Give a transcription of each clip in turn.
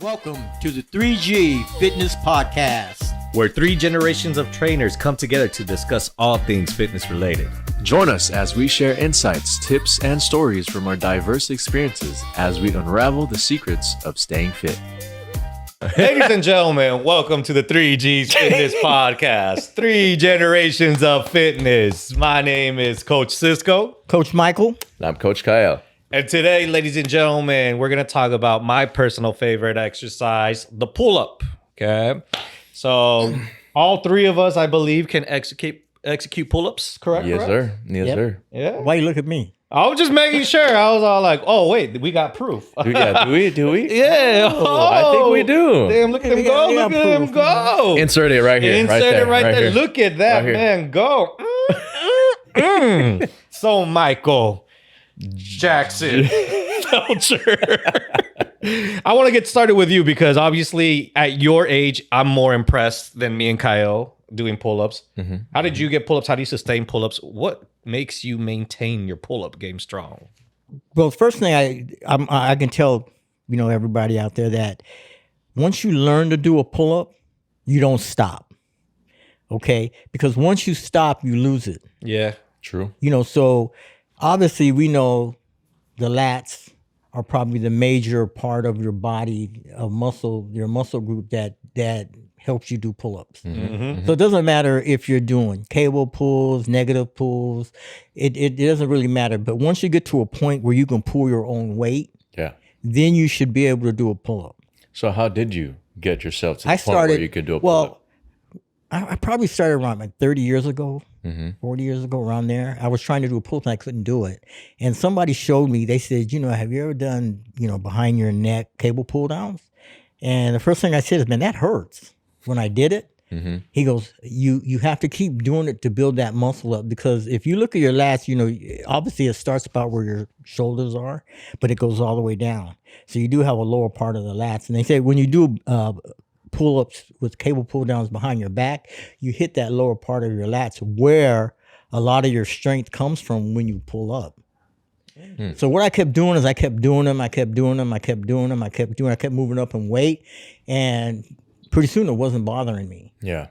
Welcome to the 3G Fitness Podcast, where three generations of trainers come together to discuss all things fitness related. Join us as we share insights, tips, and stories from our diverse experiences as we unravel the secrets of staying fit. Ladies and gentlemen, welcome to the 3G's Fitness Podcast, three generations of fitness. My name is Coach Cisco. Coach Michael. And I'm Coach Kael. And today, ladies and gentlemen, we're going to talk about my personal favorite exercise, the pull-up. Okay. So all three of us, I believe, can execute pull-ups, correct? Yes, sir. Yes, sir. Yeah. Why you look at me? I was just making sure. I was all like, oh, wait, we got proof. Do we? Yeah. Oh, I think we do. Damn, look at him go. Look at him go. Insert it right here. Insert it right there. Here. Look at that, Right man. Go. So, Michael Jackson. I want to get started with you because obviously at your age, I'm more impressed than me and Kael doing pull-ups. Mm-hmm. How did you get pull-ups? How do you sustain pull-ups? What makes you maintain your pull-up game strong? Well, first thing I can tell, everybody out there that once you learn to do a pull-up, you don't stop. Okay? Because once you stop, you lose it. Yeah. True. So obviously we know the lats are probably the major part of your body, of muscle, your muscle group that helps you do pull-ups. Mm-hmm. So it doesn't matter if you're doing cable pulls, negative pulls. It doesn't really matter. But once you get to a point where you can pull your own weight, then you should be able to do a pull-up. So how did you get yourself to the point where you could do a pull-up? Well, I probably started around like 30 years ago, 40 years ago, around there. I was trying to do a pull-up and I couldn't do it. And somebody showed me, they said, have you ever done, behind your neck cable pull downs? And the first thing I said is, man, that hurts. When I did it, he goes, you have to keep doing it to build that muscle up, because if you look at your lats, obviously it starts about where your shoulders are, but it goes all the way down. So you do have a lower part of the lats. And they say when you do pull-ups with cable pull-downs behind your back, you hit that lower part of your lats where a lot of your strength comes from when you pull up. So what I kept doing is I kept doing them. I kept moving up in weight, and pretty soon it wasn't bothering me. Yeah.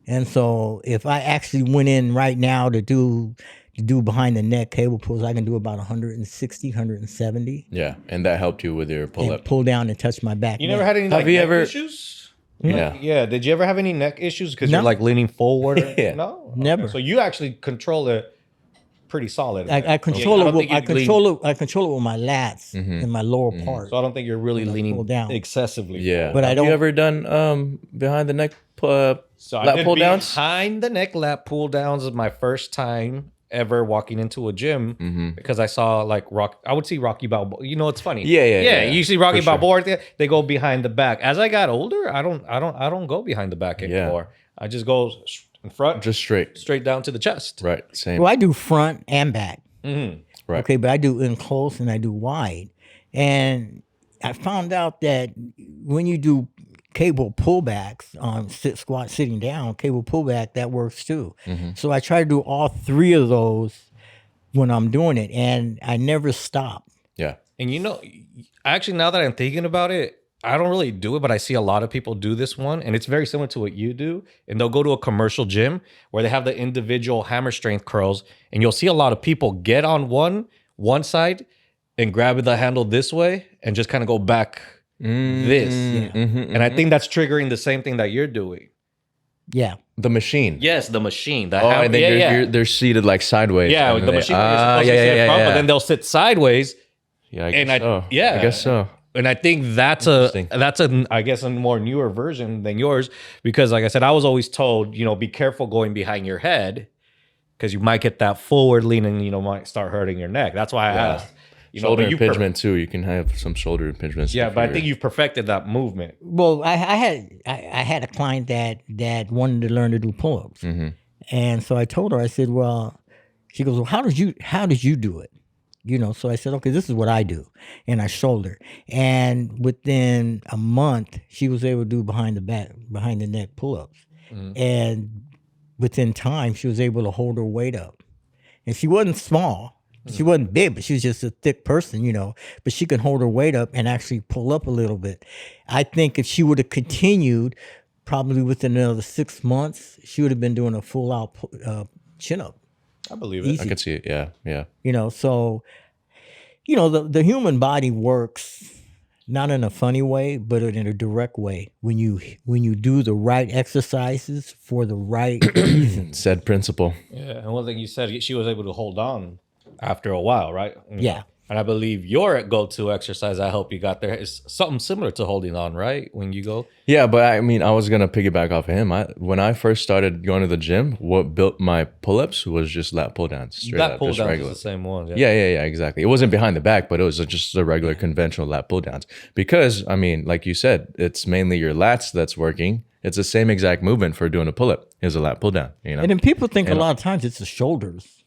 And so if I actually went in right now to do behind the neck cable pulls, I can do about 160, 170. Yeah, and that helped you with your pull-up. And pull down and touch my back. You never had any neck issues? Yeah. Yeah. Did you ever have any neck issues because you're like leaning forward? Yeah. No? Never. Okay. So you actually control it pretty solid. I control it. I control it with my lats and my lower part. So I don't think you're really leaning down excessively. Yeah. But have you ever done behind the neck so lat pull downs? Behind the neck lat pull downs is my first time ever walking into a gym because I saw I would see Rocky Balboa. It's funny. Yeah. You see Rocky Balboa, they go behind the back. As I got older, I don't go behind the back anymore. I just go in front, just straight down to the chest. Right. Same. Well, I do front and back. Right. Okay, but I do in close and I do wide. And I found out that when you do cable pullbacks on squat sitting down, cable pullback, that works too. So I try to do all three of those when I'm doing it, and I never stop. Yeah. And actually, now that I'm thinking about it, I don't really do it, but I see a lot of people do this one, and it's very similar to what you do. And they'll go to a commercial gym where they have the individual hammer strength curls, and you'll see a lot of people get on one side and grab the handle this way and just kind of go back this. And I think that's triggering the same thing that you're doing. Yeah. The machine. Yes, the machine. And then they're seated like sideways. Yeah, the machine. But then they'll sit sideways. Yeah, I guess so. And I think that's I guess a more newer version than yours, because like I said, I was always told, be careful going behind your head because you might get that forward lean and might start hurting your neck. That's why I asked. Shoulder impingement too. You can have some shoulder impingements. Yeah, but I think you've perfected that movement. Well, I had a client that wanted to learn to do pull-ups, and so I told her. I said, "Well," she goes, "Well, how did you do it?" So I said, okay, this is what I do. And I showed her. And within a month, she was able to do behind the neck pull-ups. And within time, she was able to hold her weight up. And she wasn't small. She wasn't big, but she was just a thick person, but she could hold her weight up and actually pull up a little bit. I think if she would have continued, probably within another 6 months, she would have been doing a full out chin up. I believe it. Easy. I could see it. Yeah. So, the human body works not in a funny way, but in a direct way. When you do the right exercises for the right reasons. Said principle. Yeah, and one thing you said, she was able to hold on after a while, right? Yeah. And I believe your go-to exercise I hope you got there is something similar to holding on, right? When you go. Yeah, but I mean, I was going to piggyback off of him. When I first started going to the gym, what built my pull-ups was just lat pull-downs. Straight Lat up, pull-downs just is regular. the same one. Yeah, exactly. It wasn't behind the back, but it was just the regular conventional lat pull-downs. Because, I mean, like you said, it's mainly your lats that's working. It's the same exact movement for doing a pull-up is a lat pull-down, And then people think a lot of times it's the shoulders.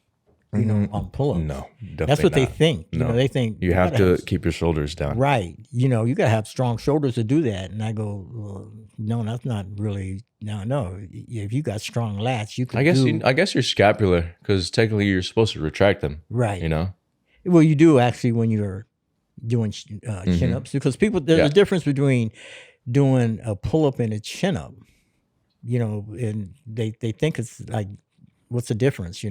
On pull-ups. No, definitely that's what they not. think. No. They think You have to keep your shoulders down. right. You got to have strong shoulders to do that. And I go, well, no, that's not really. No. If you got strong lats, you can. I guess your scapular, because technically you're supposed to retract them. Right. Well, you do actually when you're doing chin ups, because there's a difference between doing a pull up and a chin up. And they think it's like, what's the difference?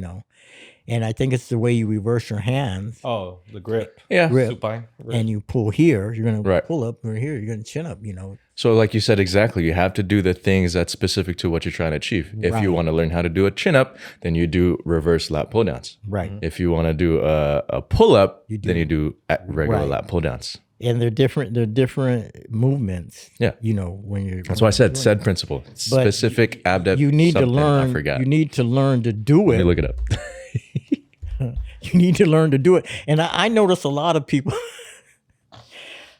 And I think it's the way you reverse your hands. Oh, the grip. Yeah. Supine. And you pull here, you're going to Right. pull up, or here, you're going to chin up, So like you said, exactly, you have to do the things that's specific to what you're trying to achieve. If you want to learn how to do a chin up, then you do reverse lat pull downs. Right. If you want to do a pull up, then you do regular lat pull downs. And they're different movements. Yeah. When you're. That's why I said principle. Specific abduct. You need to something, learn. I forgot. You need to learn to do it. Let me look it up. You need to learn to do it. And I notice a lot of people.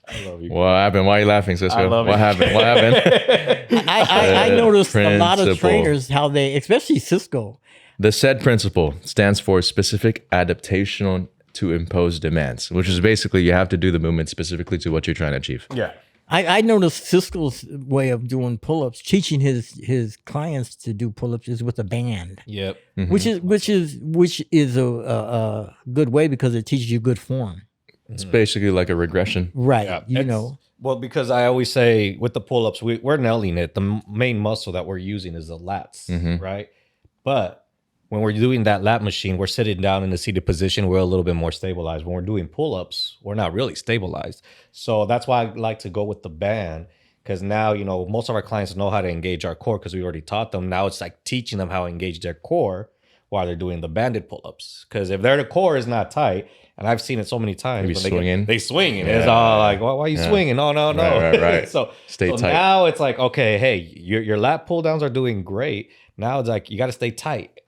I love you. What happened? Why are you laughing, Cisco? I love What it. happened? What happened? I noticed a lot of Principle. trainers how they, especially Cisco. The said principle stands for specific adaptation to impose demands, which is basically you have to do the movement specifically to what you're trying to achieve. Yeah. I noticed Cisco's way of doing pull-ups, teaching his clients to do pull-ups is with a band. Yep. Which is a good way because it teaches you good form. It's basically like a regression. Right. Yeah, Well, because I always say with the pull-ups, we're nailing it. The main muscle that we're using is the lats, right? But when we're doing that lat machine, we're sitting down in a seated position. We're a little bit more stabilized. When we're doing pull-ups, we're not really stabilized. So that's why I like to go with the band, because now, most of our clients know how to engage our core because we already taught them. Now it's like teaching them how to engage their core while they're doing the banded pull-ups. Because if their core is not tight, and I've seen it so many times, Maybe when swinging. they swinging. It's all like, why are you swinging? No. Right. so Stay tight. now it's like, okay, hey, your lat pull downs are doing great. Now it's like you got to stay tight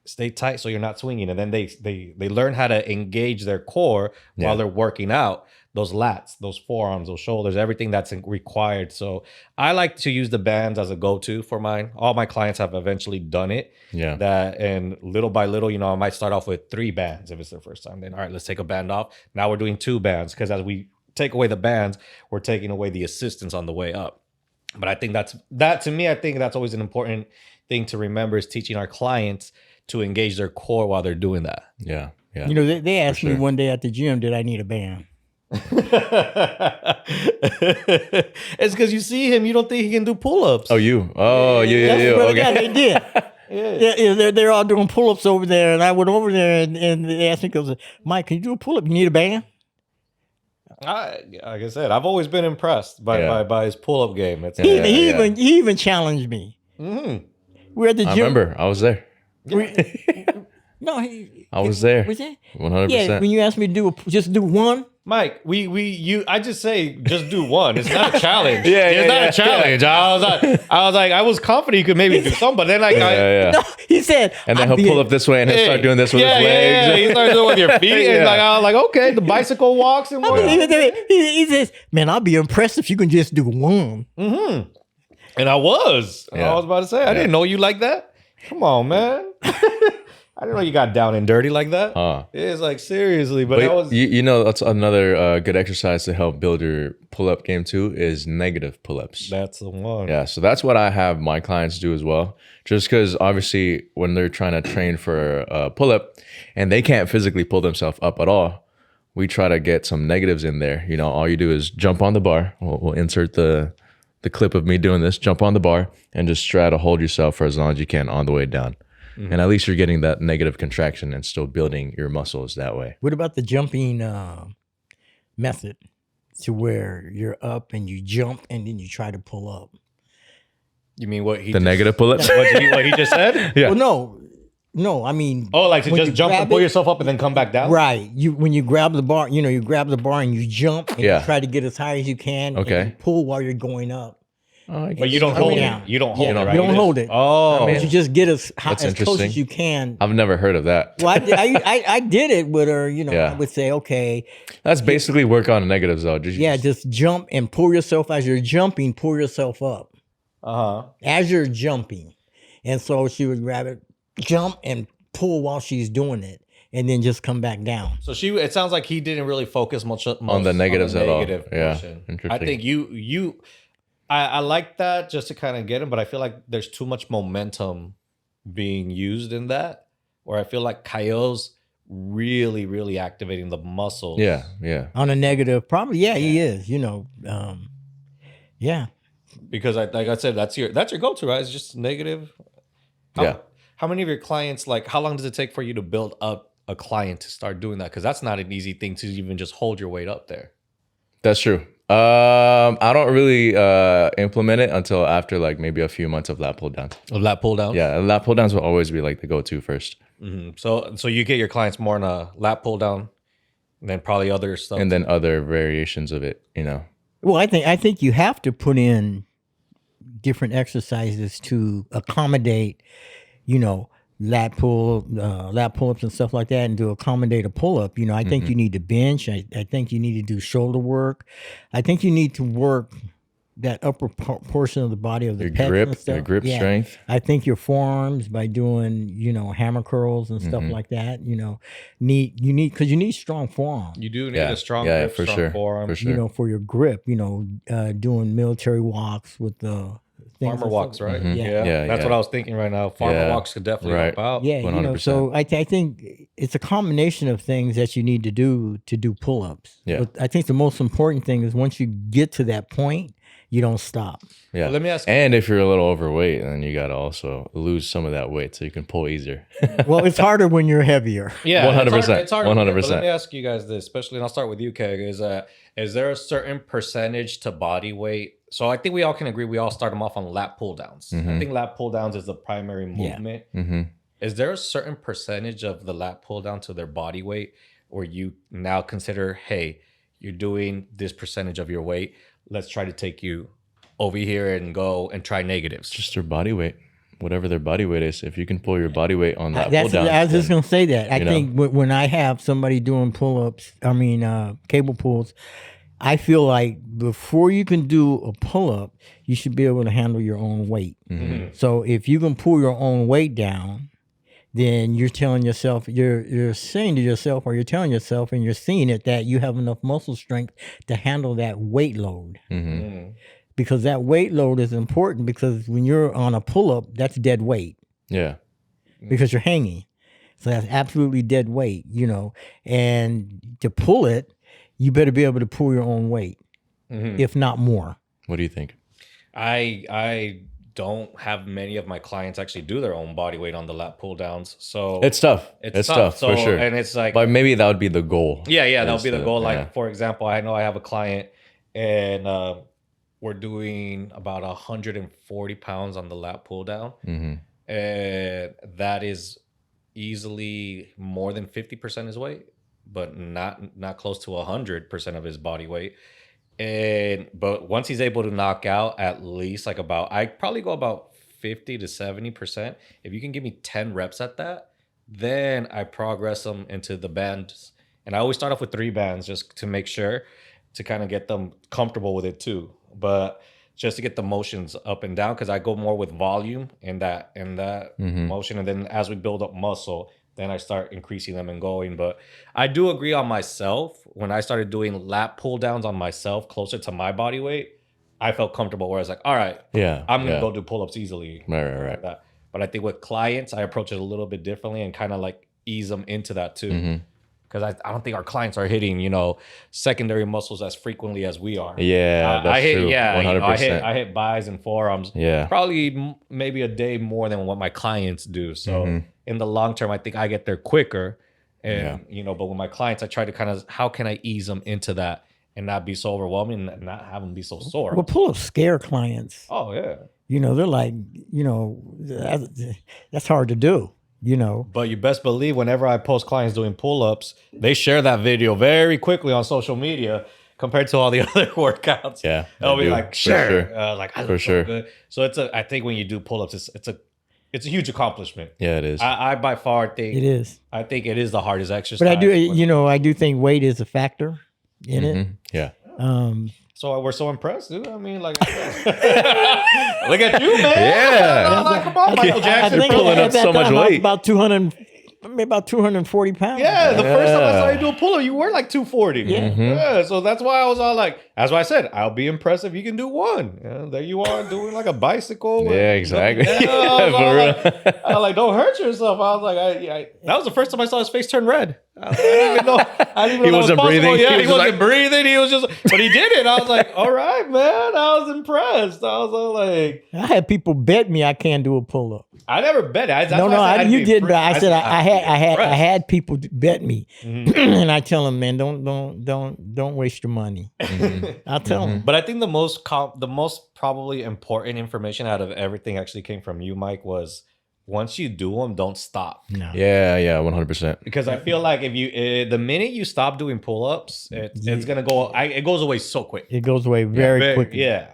so you're not swinging. And then they learn how to engage their core while they're working out those lats, those forearms, those shoulders, everything that's required. So I like to use the bands as a go-to for mine. All my clients have eventually done it. Yeah. And little by little, I might start off with 3 bands if it's their first time. Then, all right, let's take a band off. Now we're doing 2 bands, because as we take away the bands, we're taking away the assistance on the way up. But I think to me, I think that's always an important thing to remember, is teaching our clients to engage their core while they're doing that. Yeah. They asked me one day at the gym, did I need a band? It's because you see him, you don't think he can do pull-ups. Oh, you. Oh, you. Okay. Yeah, they did. Yeah, they're all doing pull-ups over there, and I went over there and they asked me, goes, Mike, can you do a pull-up? You need a band? Like I said, I've always been impressed by his pull-up game. It's, He even challenged me. Mm-hmm. We're at the gym. I remember. I was there. No, I was there. Was it? 100%. Yeah, when you asked me to just do one. Mike, I just say just do one. It's not a challenge. It's not a challenge. I was confident you could maybe do some, but then No, he said. And then he'll pull up this way and he'll start doing this with his legs. Yeah. He starts doing it with your feet. And I was like, okay, the bicycle walks and what. He says, man, I'll be impressed if you can just do one. Mm-hmm. And I was. Yeah. I was about to say, I didn't know you like that. Come on, man. I didn't know you got down and dirty like that. It's like seriously, but that was you know, that's another good exercise to help build your pull-up game too is negative pull-ups. that's the one. Yeah, so that's what I have my clients do as well. Just because obviously when they're trying to train for a pull-up and they can't physically pull themselves up at all, we try to get some negatives in there. You know, all you do is jump on the bar. We'll insert the clip of me doing this. Jump on the bar and just try to hold yourself for as long as you can on the way down. And at least you're getting that negative contraction and still building your muscles that way. What about the jumping method to where you're up and you jump and then you try to pull up? You mean what he The negative pull-ups? what he just said? Yeah. Well, no, I mean, Like to when just you jump and grab pull it- yourself up and then come back down? Right. When you grab the bar, you grab the bar and you jump and Yeah. you try to get as high as you can. Okay. And you pull while you're going up. But you don't hold it. You don't hold it, right? You don't hold it. Oh. But you just get as high, That's as close interesting. as you can. I've never heard of that. Well, I did it with her. Yeah. I would say, okay, That's basically work on negatives though. just jump and pull yourself as you're jumping. Pull yourself up as you're jumping, and so she would grab it, jump and pull while she's doing it, and then just come back down. So it sounds like he didn't really focus much on the negatives at all. negative Yeah. portion. Interesting. I think I like that just to kind of get him, but I feel like there's too much momentum being used in that, where I feel like Kael's really, really activating the muscles. Yeah, yeah. On a negative, probably, he is. Yeah. Because like I said, that's your go-to, right? It's just negative. Yeah. How many of your clients, like, how long does it take for you to build up a client to start doing that? Because that's not an easy thing to even just hold your weight up there. That's true. I don't really implement it until after like maybe a few months of lat pull downs. Lat pull down? Yeah, lat pull downs will always be like the go-to first. So you get your clients more in a lat pull down, and then probably other stuff. And then other variations of it, Well, I think you have to put in different exercises to accommodate, lat pull-ups and stuff like that, and to accommodate a pull-up. I think you need to bench. I think you need to do shoulder work. I think you need to work that upper portion of the body of the Your pecs grip, and stuff. your grip strength. I think your forearms by doing, hammer curls and stuff like that. Because you need strong forearms. you do need Yeah, a strong yeah, grip, for strong sure, forearm. for sure. For your grip. Doing military walks with the things Farmer and walks, stuff. right? Yeah, That's yeah. what I was thinking right now. Farmer Yeah, walks could definitely right. help out. Yeah, 100%. so I think it's a combination of things that you need to do pull-ups. Yeah. But I think the most important thing is once you get to that point, you don't stop. Yeah. Well, let me ask. And if you're a little overweight, then you got to also lose some of that weight so you can pull easier. Well, it's harder when you're heavier. Yeah, 100%, It's hard. 100%. But let me ask you guys this, especially, and I'll start with you, Keg. Is there a certain percentage to body weight? So I think we all can agree we all start them off on lat pull downs. I think lat pull downs is the primary movement. Is there a certain percentage of the lat pull down to their body weight, or you now consider, hey, you're doing this percentage of your weight, let's try to take you over here and go and try negatives? Just their body weight, whatever their body weight is. If you can pull your body weight on that pull That's down, I was just gonna say that. I you know. think when I have somebody doing pull-ups, cable pulls, I feel like before you can do a pull-up, you should be able to handle your own weight. So if you can pull your own weight down, then you're telling yourself, you're saying to yourself, or you're telling yourself, and you're seeing it, that you have enough muscle strength to handle that weight load. Because that weight load is important, because when you're on a pull-up, that's dead weight yeah, because you're hanging. So that's absolutely dead weight, and to pull it, you better be able to pull your own weight, if not more. what do you think? I don't have many of my clients actually do their own body weight on the lat pull downs. So It's tough. It's tough So, for sure. and it's like, But maybe that would be the goal. yeah, that would be the goal. Like, yeah. for example, I know I have a client, and we're doing about 140 pounds on the lat pull down. And that is easily more than 50% his weight, but not close to 100% of his body weight. But once he's able to knock out at least like I probably go about 50 to 70%. If you can give me 10 reps at that, then I progress them into the bands. And I always start off with 3 bands just to make sure, to kind of get them comfortable with it too. But just to get the motions up and down, because I go more with volume in that motion. And then as we build up muscle, then I start increasing them and going. But I do agree on myself. When I started doing lat pull downs on myself closer to my body weight, I felt comfortable where I was like, all right, I'm going to go do pull-ups easily. Right. Like that. But I think with clients, I approach it a little bit differently and kind of like ease them into that too. Because I don't think our clients are hitting, secondary muscles as frequently as we are. Yeah, that's true. 100%. I hit bis and forearms. Yeah. Probably maybe a day more than what my clients do. So in the long term, I think I get there quicker. And but with my clients, I try to kind of how can I ease them into that and not be so overwhelming and not have them be so sore. Well, pull-ups scare clients. Oh yeah. They're like, that's hard to do. But you best believe whenever I post clients doing pull-ups, they share that video very quickly on social media compared to all the other workouts. Yeah, they'll be like, sure. Sure. Like, I look so good. So I think when you do pull-ups, it's a huge accomplishment. Yeah, it is. I by far think it is. I think it is the hardest exercise. But I do think weight is a factor in it. Yeah. So we're so impressed, dude. I mean, like, look at you, man. Yeah. Like, come on, Michael Jackson. You're pulling up so much weight. About 240 pounds. Yeah, the first time I saw you do a pull-up, you were like 240. Yeah. So that's why I was all like, that's why I said, I'll be impressed if you can do one. There you are doing like a bicycle. Yeah, exactly. I was like, don't hurt yourself. I was like, that was the first time I saw his face turn red. I didn't even know. He wasn't breathing. Yeah, he wasn't breathing. He was just, but he did it. I was like, all right, man. I was impressed. I was all like, I had people bet me I can't do a pull-up. I never bet it. You did, but I said I had people bet me, and I tell them, man, don't waste your money. I tell them. But I think the most probably important information out of everything actually came from you, Mike. Was once you do them, don't stop. No. Yeah, 100%. Because I feel like if you the minute you stop doing pull-ups, it's gonna go. It goes away so quick. It goes away very quickly. Yeah.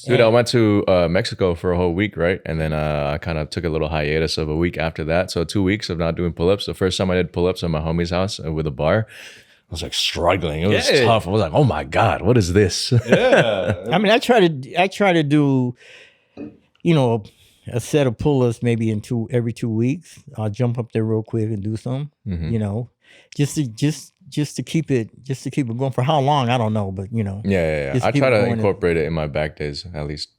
Dude, I went to Mexico for a whole week, right? And then I kind of took a little hiatus of a week after that. So 2 weeks of not doing pull-ups. The first time I did pull-ups at my homie's house with a bar, I was like struggling. It was tough. I was like, oh my God, what is this? Yeah. I mean, I try to do, a set of pull-ups maybe every 2 weeks. I'll jump up there real quick and do some, just to keep it going. For how long, I don't know, but Yeah. I try to incorporate it in my back days at least.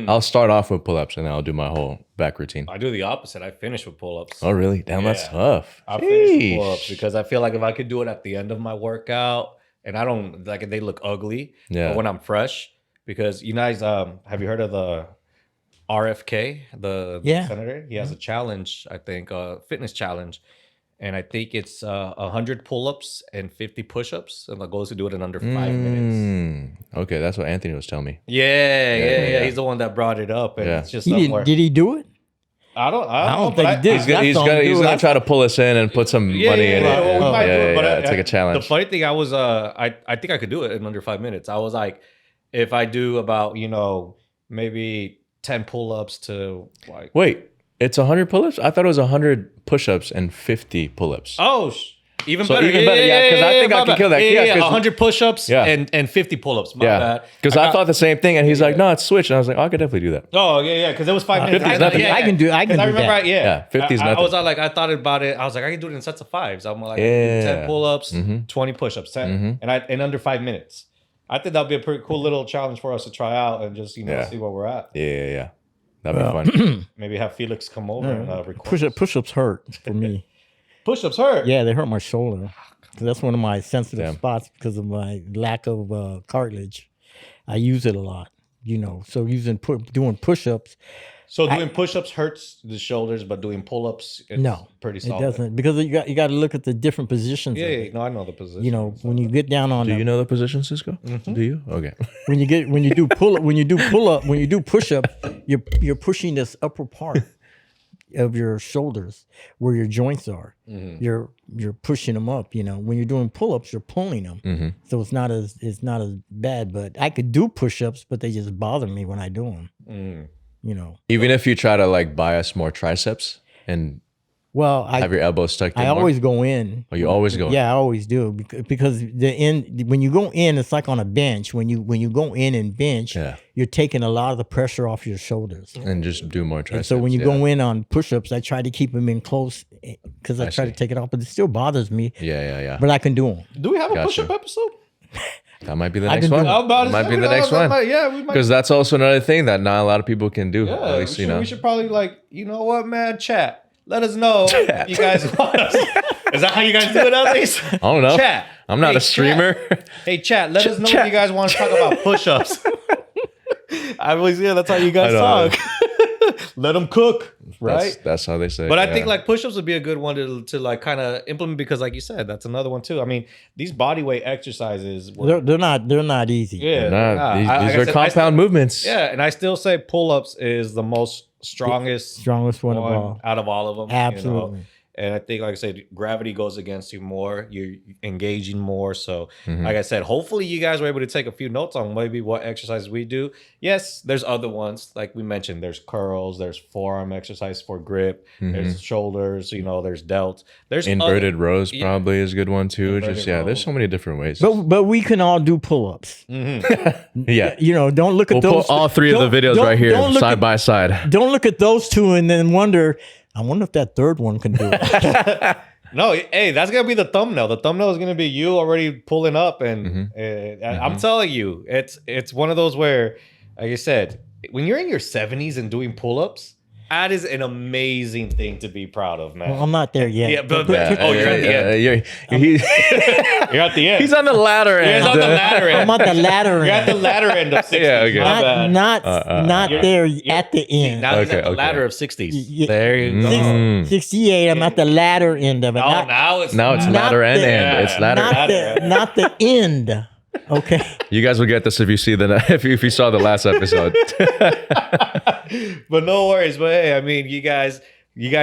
I'll start off with pull-ups and then I'll do my whole back routine. I do the opposite. I finish with pull-ups. Oh, really? Damn, that's tough. I finish with pull-ups because I feel like if I could do it at the end of my workout, and I don't like they look ugly, but when I'm fresh, because you guys, have you heard of the RFK, the senator? He has a challenge, I think, fitness challenge. And I think it's 100 pull-ups and 50 push-ups. And the goal is to do it in under 5 minutes. Okay, that's what Anthony was telling me. Yeah. He's the one that brought it up. And it's just somewhere. Did he do it? I don't think he did. He's gonna try to pull us in and put some money in it. Well, we might do it, but it's like a challenge. The funny thing, I think I could do it in under 5 minutes. I was like, if I do about, maybe 10 pull-ups to like... Wait. It's 100 pull-ups? I thought it was 100 push-ups and 50 pull-ups. Oh, even better. Even better, because I think I can kill that. Yeah, 100 push-ups and 50 pull-ups. My bad. Because I thought the same thing, and he's like, no, it's switch. And I was like, oh, I could definitely do that. Oh, yeah, because it was 5 minutes. 50 is nothing. I can do that. I remember, 50 is nothing. I was like, I thought about it. I was like, I can do it in sets of fives. I'm like, 10 pull-ups, 20 push-ups, 10, and in under 5 minutes. I think that'd be a pretty cool little challenge for us to try out and just, see where we're at. Yeah. That'd be fun. Maybe have Felix come over and record. Push-ups hurt for me. Push-ups hurt? Yeah, they hurt my shoulder. That's one of my sensitive spots because of my lack of cartilage. I use it a lot, So doing push-ups. So doing push-ups hurts the shoulders, but doing pull-ups, it's pretty solid. It doesn't, because you got to look at the different positions. Yeah, no, I know the position. When you get down on. Do you know the position, Cisco? Do you? Okay. when you do push-up, you're pushing this upper part of your shoulders where your joints are. You're pushing them up. When you're doing pull-ups, you're pulling them. So it's not as bad. But I could do push-ups, but they just bother me when I do them. Even if you try to like bias more triceps and Well, Have your elbows stuck in I more? always go in. Oh, you always go in? Yeah, I always do because the end when you go in, it's like on a bench. When you go in and bench, you're taking a lot of the pressure off your shoulders. And just do more triceps. And so when you go in on push-ups, I try to keep them in close because I try to take it off, but it still bothers me. Yeah. But I can do them. Do we have a push-up episode? That might be the next one. That might be the next one. Yeah, we might. Because that's also another thing that not a lot of people can do. Yeah, at least, we should probably you know what, man, chat. Let us know if you guys want us. Is that how you guys do it at least? I don't know. Chat. I'm not a streamer. Chat. Hey, chat. Let us know if you guys want to talk about push-ups. I always that's how you guys talk. Let them cook, right? That's how they say. But I think like push-ups would be a good one to like kind of implement because, like you said, that's another one too. I mean, these bodyweight exercises, they're not easy. Yeah, these are compound movements. Yeah, and I still say pull-ups is the most strongest one out of all of them. Absolutely. You know? And I think, like I said, gravity goes against you more. You're engaging more. So, like I said, hopefully you guys were able to take a few notes on maybe what exercises we do. Yes, there's other ones. Like we mentioned, there's curls, there's forearm exercise for grip, there's shoulders, there's delts. There's inverted rows probably is a good one too. Inverted there's so many different ways. But we can all do pull-ups. Yeah. Don't look at those. Put all three of the videos right here side by side. Don't look at those two and then wonder, I wonder if that third one can do it. No, hey, that's gonna be the thumbnail. The thumbnail is gonna be you already pulling up, and I'm telling you, it's one of those where, like I said, when you're in your 70s and doing pull-ups, that is an amazing thing to be proud of, man. Well, I'm not there yet. Yeah, but you're at the end. You're at the end. He's on the ladder end. He's on the ladder end. I'm at the ladder end. You're at the ladder end of 60s. Yeah, okay. Not there at the end. Now he's at the ladder of 60s. Yeah. There you go. 68, I'm at the ladder end of it. Oh, now it's ladder and end. It's ladder. Not the end. Okay. You guys will get this if you see if you saw the last episode. But no worries. But hey, I mean, you guys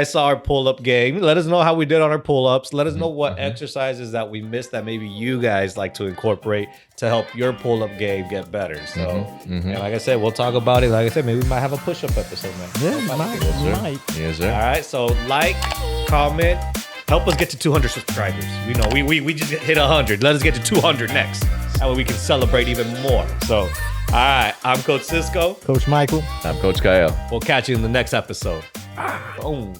saw our pull-up game. Let us know how we did on our pull-ups. Let us know what exercises that we missed that maybe you guys like to incorporate to help your pull-up game get better. So, and like I said, we'll talk about it. Like I said, maybe we might have a push-up episode, man. Yeah, we might. Yes, sir. All right. So, comment, help us get to 200 subscribers. You know, we just hit 100. Let us get to 200 next. That way we can celebrate even more. So, all right. I'm Coach Cisco. Coach Michael. I'm Coach Kael. We'll catch you in the next episode. Boom.